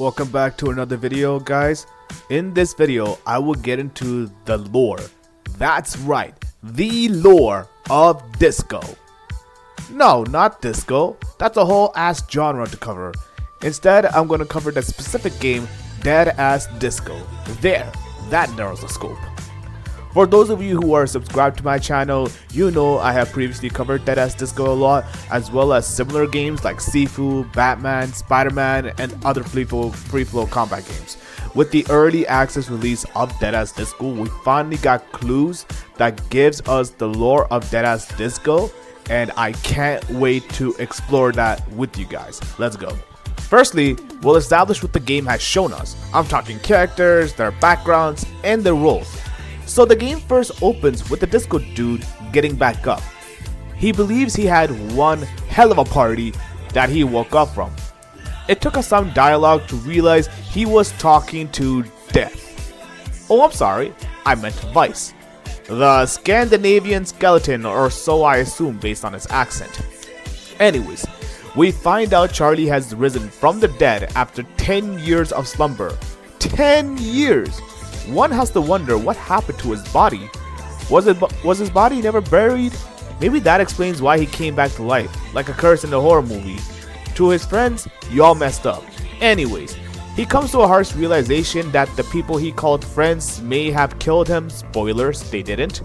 Welcome back to another video, guys. In this video, I will get into the lore. That's right, the lore of disco. No, not disco. That's a whole ass genre to cover. Instead, I'm going to cover the specific game, Dead Ass Disco. That narrows the scope. For those of you who are subscribed to my channel, you know I have previously covered Dead Ass Disco a lot, as well as similar games like Sifu, Batman, Spider-Man, and other free flow combat games. With the early access release of Dead Ass Disco, we finally got clues that gives us the lore of Dead Ass Disco, and I can't wait to explore that with you guys. Let's go. Firstly, we'll establish what the game has shown us. I'm talking characters, their backgrounds, and their roles. So the game first opens with the disco dude getting back up. He believes he had one hell of a party that he woke up from. It took us some dialogue to realize he was talking to Death. Oh, I'm sorry, I meant Vice. The Scandinavian skeleton, or so I assume based on his accent. Anyways, we find out Charlie has risen from the dead after 10 years of slumber. 10 years! One has to wonder what happened to his body. Was his body never buried? Maybe that explains why he came back to life, like a curse in the horror movie. To his friends, y'all messed up. Anyways, he comes to a harsh realization that the people he called friends may have killed him. Spoilers, they didn't.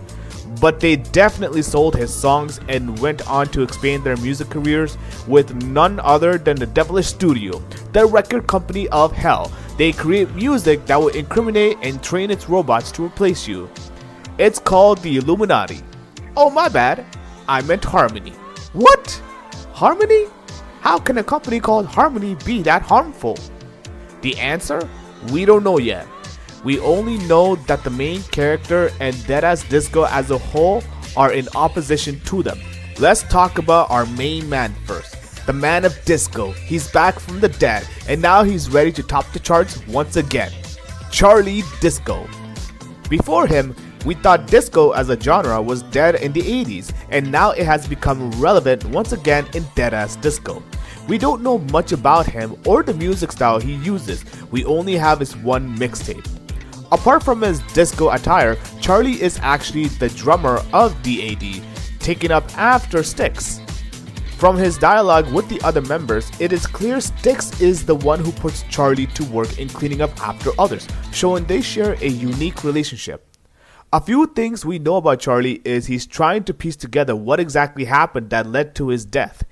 But they definitely sold his songs and went on to expand their music careers with none other than the Devilish Studio, the record company of hell. They create music that will incriminate and train its robots to replace you. It's called the Illuminati. Oh, my bad. I meant Harmony. What? Harmony? How can a company called Harmony be that harmful? The answer? We don't know yet. We only know that the main character and Dead Ass Disco as a whole are in opposition to them. Let's talk about our main man first. The man of disco. He's back from the dead, and now he's ready to top the charts once again. Charlie Disco. Before him, we thought disco as a genre was dead in the 80s, and now it has become relevant once again in Dead Ass Disco. We don't know much about him or the music style he uses. We only have his one mixtape. Apart from his disco attire, Charlie is actually the drummer of DAD, taken up after Styx. From his dialogue with the other members, it is clear Styx is the one who puts Charlie to work in cleaning up after others, showing they share a unique relationship. A few things we know about Charlie is he's trying to piece together what exactly happened that led to his death.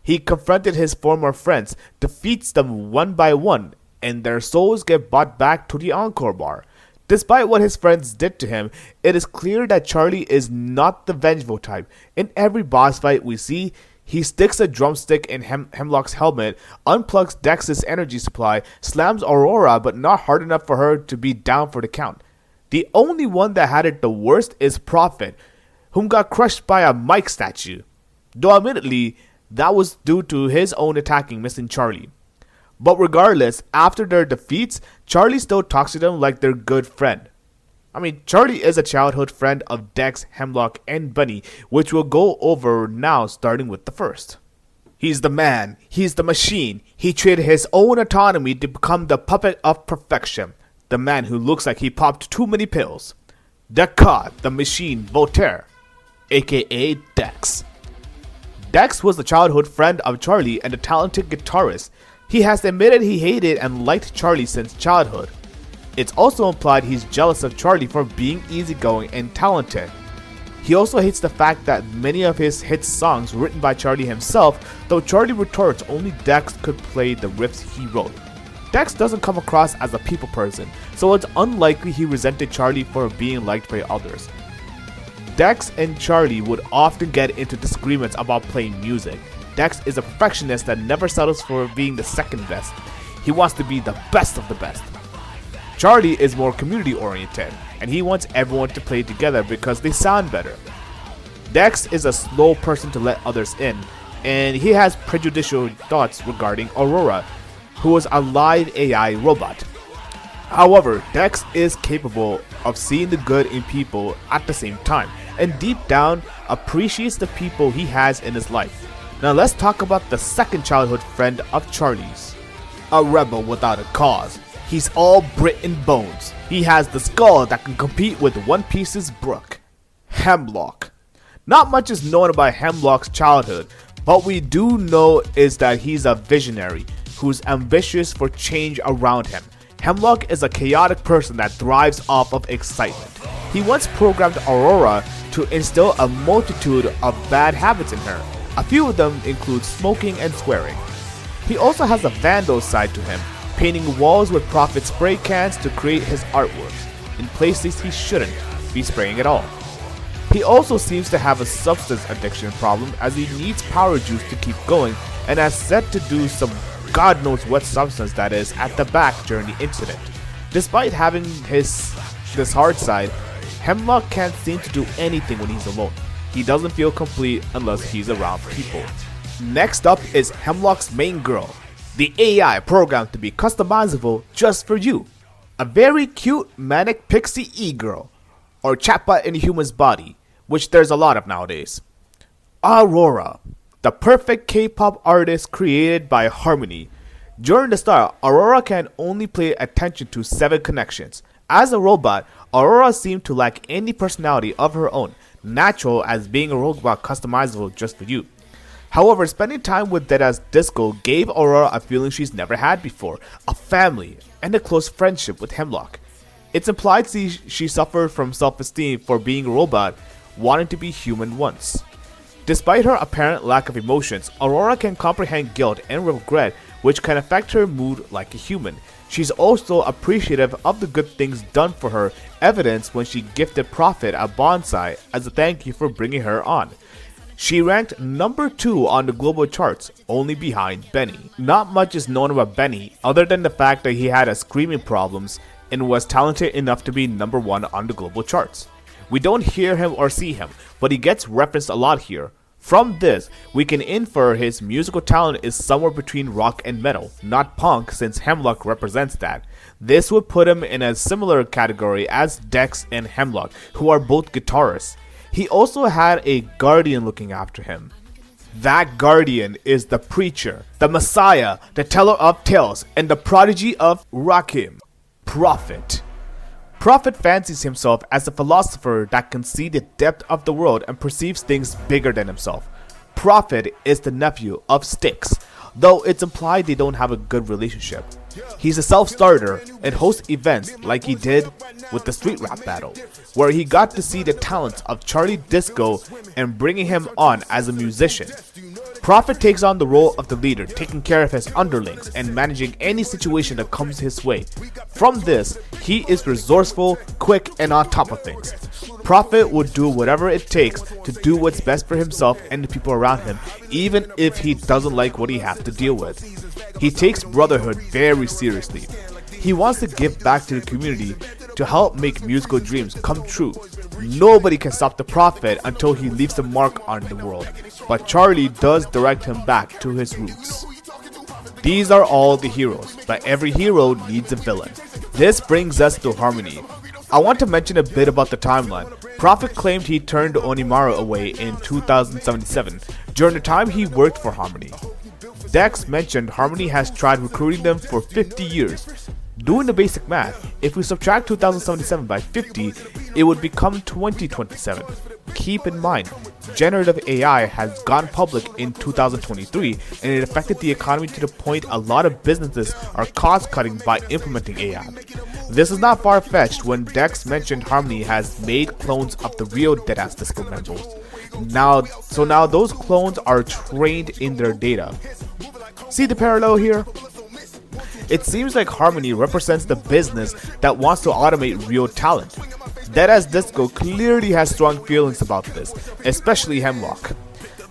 He confronted his former friends, defeats them one by one, and their souls get brought back to the Encore Bar. Despite what his friends did to him, it is clear that Charlie is not the vengeful type. In every boss fight we see, he sticks a drumstick in Hemlock's helmet, unplugs Dex's energy supply, slams Arora but not hard enough for her to be down for the count. The only one that had it the worst is Prophet, whom got crushed by a mic statue. Though admittedly, that was due to his own attacking missing Charlie. But regardless, after their defeats, Charlie still talks to them like their good friend. I mean, Charlie is a childhood friend of Dex, Hemlock, and Bunny, which we'll go over now starting with the first. He's the man, he's the machine. He traded his own autonomy to become the puppet of perfection. The man who looks like he popped too many pills. Descartes, the machine Voltaire, aka Dex. Dex was the childhood friend of Charlie and a talented guitarist. He has admitted he hated and liked Charlie since childhood. It's also implied he's jealous of Charlie for being easygoing and talented. He also hates the fact that many of his hit songs were written by Charlie himself, though Charlie retorts only Dex could play the riffs he wrote. Dex doesn't come across as a people person, so it's unlikely he resented Charlie for being liked by others. Dex and Charlie would often get into disagreements about playing music. Dex is a perfectionist that never settles for being the second best. He wants to be the best of the best. Charlie is more community oriented, and he wants everyone to play together because they sound better. Dex is a slow person to let others in, and he has prejudicial thoughts regarding Arora, who is a live AI robot. However, Dex is capable of seeing the good in people at the same time, and deep down appreciates the people he has in his life. Now let's talk about the second childhood friend of Charlie's. a rebel without a cause. He's all grit and bones. He has the skull that can compete with One Piece's Brook. Hemlock. Not much is known about Hemlock's childhood, but we do know is that he's a visionary who's ambitious for change around him. Hemlock is a chaotic person that thrives off of excitement. He once programmed Arora to instill a multitude of bad habits in her. A few of them include smoking and swearing. He also has a vandal side to him, painting walls with Prophet spray cans to create his artwork, in places he shouldn't be spraying at all. He also seems to have a substance addiction problem as he needs power juice to keep going and has set to do some God knows what substance that is at the back during the incident. Despite having this hard side, Hemlock can't seem to do anything when he's alone. He doesn't feel complete unless he's around people. Next up is Hemlock's main girl, the AI programmed to be customizable just for you. A very cute manic pixie e-girl, or chatbot in a human's body, which there's a lot of nowadays. Arora, the perfect K-pop artist created by Harmony. During the start, Arora can only pay attention to 7 connections. As a robot, Arora seemed to lack any personality of her own, natural as being a robot customizable just for you. However, spending time with Deadass Disco gave Arora a feeling she's never had before, a family, and a close friendship with Hemlock. It's implied she suffered from self-esteem for being a robot, wanting to be human once. Despite her apparent lack of emotions, Arora can comprehend guilt and regret, which can affect her mood like a human. She's also appreciative of the good things done for her, evidenced when she gifted Prophet a bonsai as a thank you for bringing her on. She ranked number 2 on the global charts, only behind Benny. Not much is known about Benny, other than the fact that he had screaming problems and was talented enough to be number 1 on the global charts. We don't hear him or see him, but he gets referenced a lot here. From this, we can infer his musical talent is somewhere between rock and metal, not punk since Hemlock represents that. This would put him in a similar category as Dex and Hemlock, who are both guitarists. He also had a guardian looking after him. That guardian is the preacher, the messiah, the teller of tales, and the prodigy of Rakim, Prophet. Prophet fancies himself as a philosopher that can see the depth of the world and perceives things bigger than himself. Prophet is the nephew of Styx, though it's implied they don't have a good relationship. He's a self-starter and hosts events like he did with the street rap battle, where he got to see the talents of Charlie Disco and bringing him on as a musician. Prophet takes on the role of the leader, taking care of his underlings and managing any situation that comes his way. From this, he is resourceful, quick, and on top of things. Prophet would do whatever it takes to do what's best for himself and the people around him, even if he doesn't like what he has to deal with. He takes brotherhood very seriously. He wants to give back to the community to help make musical dreams come true. Nobody can stop the Prophet until he leaves a mark on the world, but Charlie does direct him back to his roots. These are all the heroes, but every hero needs a villain. This brings us to Harmony. I want to mention a bit about the timeline. Prophet claimed he turned Onimaru away in 2077, during the time he worked for Harmony. Dex mentioned Harmony has tried recruiting them for 50 years. Doing the basic math, if we subtract 2077 by 50, it would become 2027. Keep in mind, generative AI has gone public in 2023 and it affected the economy to the point a lot of businesses are cost cutting by implementing AI. This is not far-fetched when Dex mentioned Harmony has made clones of the real Deadass Disco members. Now those clones are trained in their data. See the parallel here? It seems like Harmony represents the business that wants to automate real talent. Deadass Disco clearly has strong feelings about this, especially Hemlock.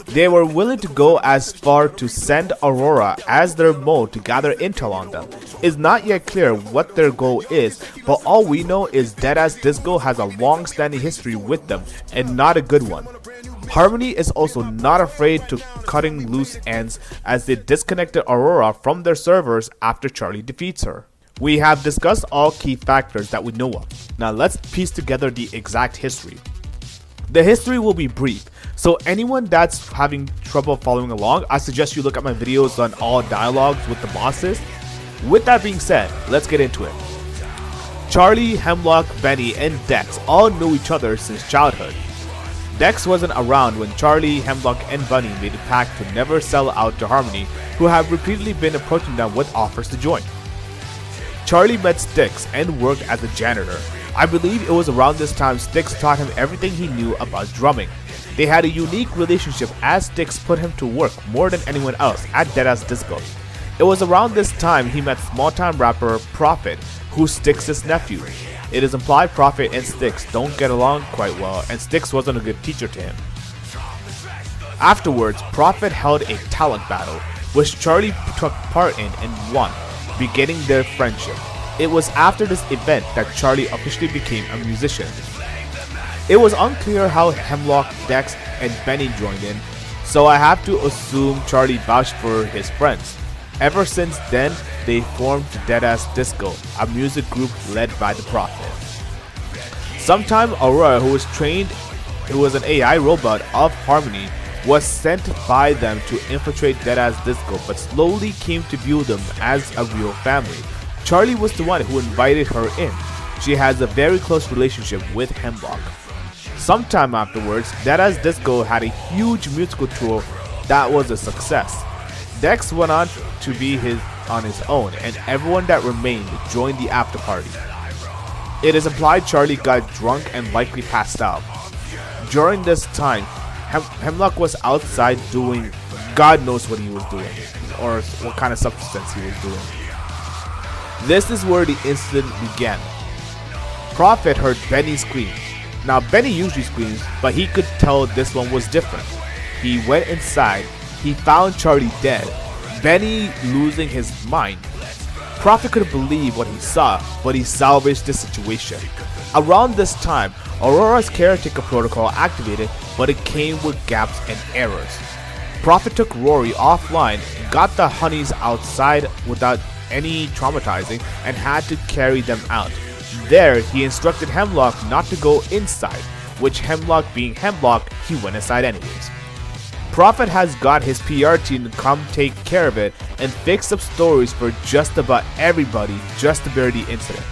They were willing to go as far to send Arora as their mode to gather intel on them. It's not yet clear what their goal is, but all we know is Deadass Disco has a long-standing history with them, and not a good one. Harmony is also not afraid to cutting loose ends as they disconnected Arora from their servers after Charlie defeats her. We have discussed all key factors that we know of. Now let's piece together the exact history. The history will be brief, so anyone that's having trouble following along, I suggest you look at my videos on all dialogues with the bosses. With that being said, let's get into it. Charlie, Hemlock, Benny, and Dex all knew each other since childhood. Dex wasn't around when Charlie, Hemlock, and Bunny made a pact to never sell out to Harmony, who had repeatedly been approaching them with offers to join. Charlie met Styx and worked as a janitor. I believe it was around this time Styx taught him everything he knew about drumming. They had a unique relationship as Styx put him to work more than anyone else at Deadass Disco. It was around this time he met small-time rapper Prophet, who's Styx's nephew. It is implied Prophet and Styx don't get along quite well, and Styx wasn't a good teacher to him. Afterwards, Prophet held a talent battle, which Charlie took part in and won, beginning their friendship. It was after this event that Charlie officially became a musician. It was unclear how Hemlock, Dex, and Benny joined in, so I have to assume Charlie vouched for his friends. Ever since then, they formed Deadass Disco, a music group led by the Prophet. Sometime Arora, who was an AI robot of Harmony, was sent by them to infiltrate Deadass Disco, but slowly came to view them as a real family. Charlie was the one who invited her in. She has a very close relationship with Hemlock. Sometime afterwards, Deadass Disco had a huge musical tour that was a success. Dex went on to be on his own, and everyone that remained joined the after party. It is implied Charlie got drunk and likely passed out. During this time, Hemlock was outside doing God knows what he was doing, or what kind of substance he was doing. This is where the incident began. Prophet heard Benny scream. Now Benny usually screams, but he could tell this one was different. He went inside. He found Charlie dead, Benny losing his mind. Prophet couldn't believe what he saw, but he salvaged the situation. Around this time, Aurora's caretaker protocol activated, but it came with gaps and errors. Prophet took Rory offline, got the honeys outside without any traumatizing, and had to carry them out. There, he instructed Hemlock not to go inside, which Hemlock being Hemlock, he went inside anyways. Prophet has got his PR team to come take care of it and fix up stories for just about everybody just to bury the incident.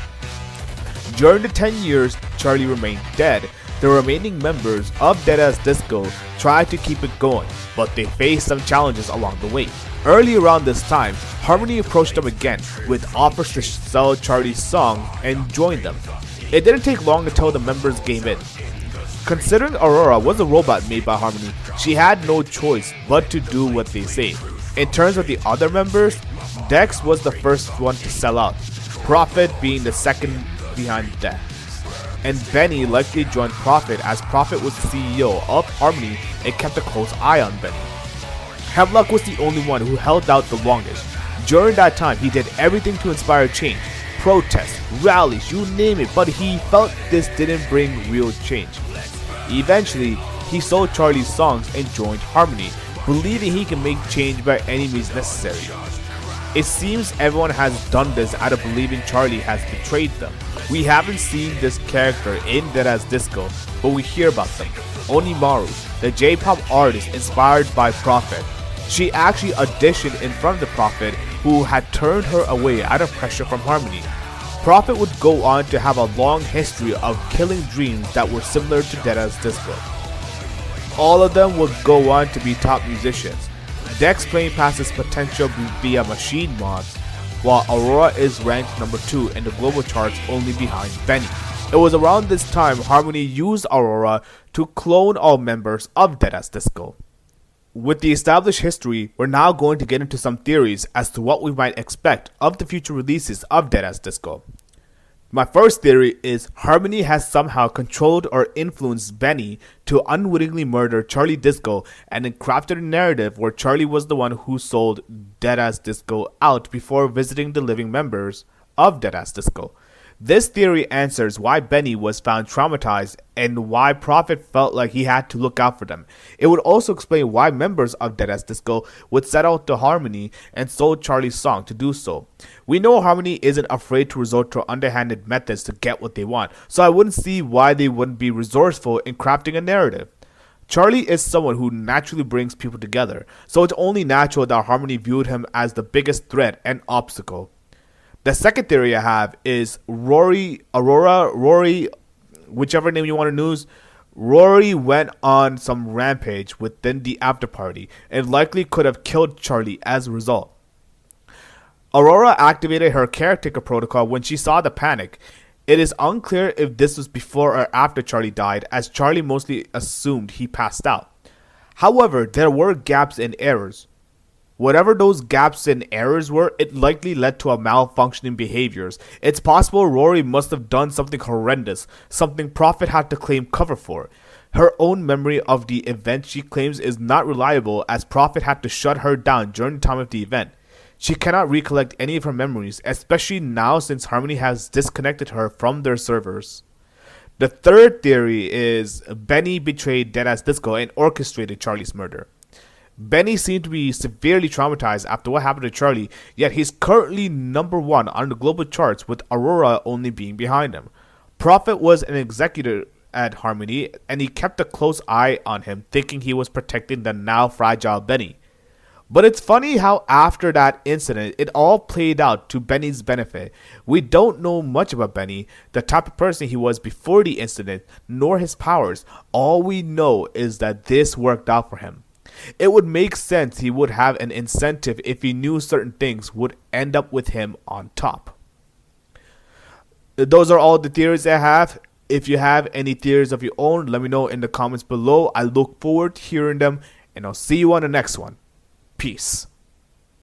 During the 10 years Charlie remained dead, the remaining members of Deadass Disco tried to keep it going, but they faced some challenges along the way. Early around this time, Harmony approached them again with offers to sell Charlie's song and join them. It didn't take long until the members gave in. Considering Arora was a robot made by Harmony, she had no choice but to do what they say. In terms of the other members, Dex was the first one to sell out, Prophet being the second behind Dex. And Benny likely joined Prophet as Prophet was the CEO of Harmony and kept a close eye on Benny. Hemlock was the only one who held out the longest. During that time, he did everything to inspire change, protests, rallies, you name it, but he felt this didn't bring real change. Eventually, he sold Charlie's songs and joined Harmony, believing he can make change by any means necessary. It seems everyone has done this out of believing Charlie has betrayed them. We haven't seen this character in Deadass Disco, but we hear about them. Onimaru, the J-pop artist inspired by Prophet. She actually auditioned in front of the Prophet, who had turned her away out of pressure from Harmony. Prophet would go on to have a long history of killing dreams that were similar to Deadass Disco. All of them would go on to be top musicians. Dex playing past his potential via machine mods, while Arora is ranked number 2 in the global charts only behind Benny. It was around this time Harmony used Arora to clone all members of Deadass Disco. With the established history, we're now going to get into some theories as to what we might expect of the future releases of Deadass Disco. My first theory is Harmony has somehow controlled or influenced Benny to unwittingly murder Charlie Disco and then crafted a narrative where Charlie was the one who sold Deadass Disco out before visiting the living members of Deadass Disco. This theory answers why Benny was found traumatized and why Prophet felt like he had to look out for them. It would also explain why members of Deadass Disco would set out to Harmony and sold Charlie's song to do so. We know Harmony isn't afraid to resort to underhanded methods to get what they want, so I wouldn't see why they wouldn't be resourceful in crafting a narrative. Charlie is someone who naturally brings people together, so it's only natural that Harmony viewed him as the biggest threat and obstacle. The second theory I have is Rory, whichever name you want to use. Rory went on some rampage within the after party and likely could have killed Charlie as a result. Arora activated her caretaker protocol when she saw the panic. It is unclear if this was before or after Charlie died, as Charlie mostly assumed he passed out. However, there were gaps and errors. Whatever those gaps and errors were, it likely led to a malfunctioning behaviors. It's possible Rory must have done something horrendous, something Prophet had to claim cover for. Her own memory of the event she claims is not reliable, as Prophet had to shut her down during the time of the event. She cannot recollect any of her memories, especially now since Harmony has disconnected her from their servers. The third theory is Benny betrayed Deadass Disco and orchestrated Charlie's murder. Benny seemed to be severely traumatized after what happened to Charlie, yet he's currently number 1 on the global charts, with Arora only being behind him. Prophet was an executive at Harmony, and he kept a close eye on him, thinking he was protecting the now fragile Benny. But it's funny how after that incident, it all played out to Benny's benefit. We don't know much about Benny, the type of person he was before the incident, nor his powers. All we know is that this worked out for him. It would make sense he would have an incentive if he knew certain things would end up with him on top. Those are all the theories I have. If you have any theories of your own, let me know in the comments below. I look forward to hearing them, and I'll see you on the next one. Peace.